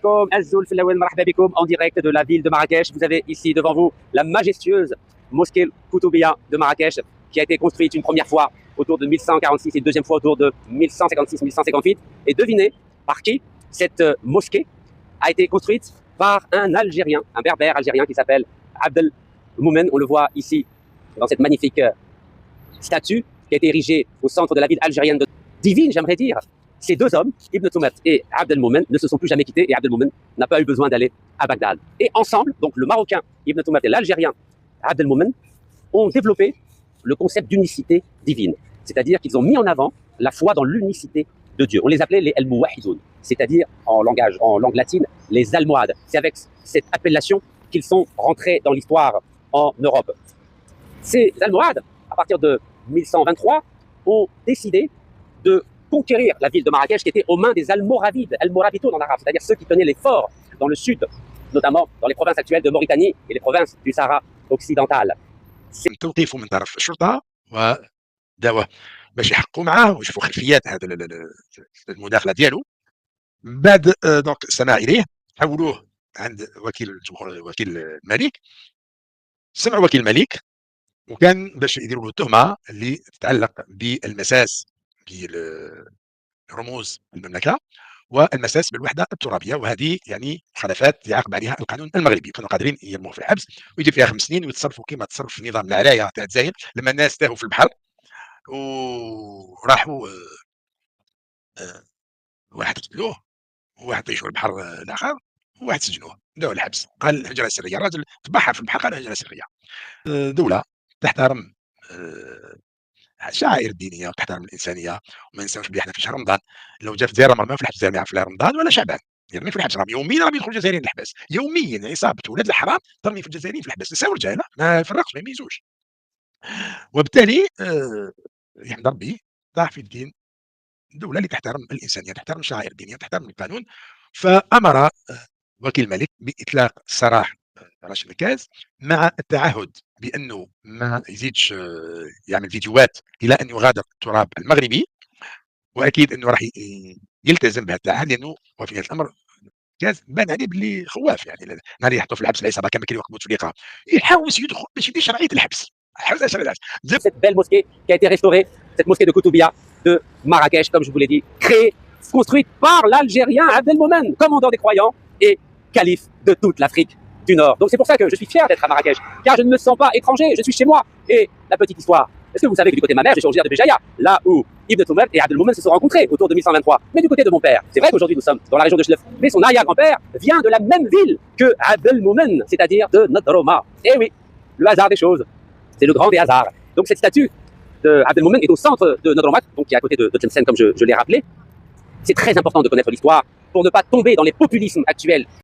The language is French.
Comme Azzoul Filaouen, marhaba bikoum, en direct de la ville de Marrakech. Vous avez ici devant vous la majestueuse mosquée Koutoubia de Marrakech, qui a été construite une première fois autour de 1146 et une deuxième fois autour de 1156-1158. Et devinez par qui cette mosquée a été construite? Par un Algérien, un berbère algérien qui s'appelle Abdel Moumen. On le voit ici dans cette magnifique statue qui a été érigée au centre de la ville algérienne de divine, j'aimerais dire. Ces deux hommes, Ibn Toumat et Abdel Moumen, ne se sont plus jamais quittés et Abdel Moumen n'a pas eu besoin d'aller à Bagdad. Et ensemble, donc le Marocain Ibn Toumat et l'Algérien Abdel Moumen, ont développé le concept d'unicité divine. C'est-à-dire qu'ils ont mis en avant la foi dans l'unicité de Dieu. On les appelait les El-Mouwahidoun, c'est-à-dire en langue latine, les Almohades. C'est avec cette appellation qu'ils sont rentrés dans l'histoire en Europe. Ces Almohades, à partir de 1123, ont décidé de conquérir la ville de Marrakech qui était aux mains des Almoravides, Almoravitoun en arabe, c'est-à-dire ceux qui tenaient les forts dans le sud, notamment dans les provinces actuelles de Mauritanie et les provinces du Sahara occidental. توقيفه من طرف الشرطه وداوه باش يحققوا معاه ويشوفوا خلفيات هذا المداخله ديالو. بعد دونك استمع اليه، حولوه عند وكيل الملك. سمع وكيل الملك وكان باش يديروا له التهمه اللي تتعلق بالمساس برموز المملكه والمساس بالوحده الترابيه، وهذه يعني مخالفات يعاقب عليها القانون المغربي. كانوا قادرين يرموه في الحبس ويدير فيها 5 سنين ويتصرفوا كما تصرف في نظام العرايه تاع الجزائر لما الناس تاهوا في البحر وراحوا واحد قتلوه وواحد طيشوا البحر الاخر وواحد سجنوه داوه الحبس. قال الهجره السريه، الراجل تبحر في البحر قال الهجره السريه. دوله تحترم الشعائر الدينيه وتحترم الانسانيه، وما ننساوش بلي احنا في شهر رمضان لو جا في الجزائر ما في الحبس في رمضان ولا شعبان، يرمي في الحبس. يوميا راهم يدخلوا الجزائريين للحبس يوميا، عصابه ولاد الحرام ترمي في الجزائريين في الحبس، نساء ورجاله ما يفرقش ما يميزوش. وبالتالي يحمد ربي طاح في الدين دوله اللي تحترم الانسانيه، تحترم الشعائر الدينيه، تحترم القانون. فامر وكيل الملك باطلاق سراح راشد الكاز مع التعهد بانه ما يزيدش يعمل فيديوهات الى ان يغادر التراب المغربي، واكيد انه راح يلتزم بهذا التعهد، لانه وفي نهايه الامر كاز بان عليه باللي خواف، يعني نهار اللي يحطوا في الحبس العصابه كما كاين وقت بوتفليقه يحاول يدخل باش يدير شرعيه الحبس. Cette belle mosquée qui a été restaurée, cette mosquée de Koutoubia de Marrakech, comme je vous l'ai dit, créée, construite par l'Algérien Abdel Moumen, commandant des croyants et calife de toute l'Afrique du Nord. Donc c'est pour ça que je suis fier d'être à Marrakech, car je ne me sens pas étranger, je suis chez moi. Et la petite histoire, est-ce que vous savez que du côté de ma mère, je suis originaire de Béjaïa, là où Ibn Toumat et Abdel Moumen se sont rencontrés autour de 1123. Mais du côté de mon père, c'est vrai qu'aujourd'hui nous sommes dans la région de Chlef, mais son arrière-grand-père vient de la même ville que Abdel Moumen, c'est-à-dire de Nadroma. Et oui, le hasard des choses, c'est le grand des hasards. Donc cette statue de Abdel Moumen est au centre de Nadromat, donc qui est à côté de Tlemcen comme je l'ai rappelé. C'est très important de connaître l'histoire pour ne pas tomber dans les populismes actuels.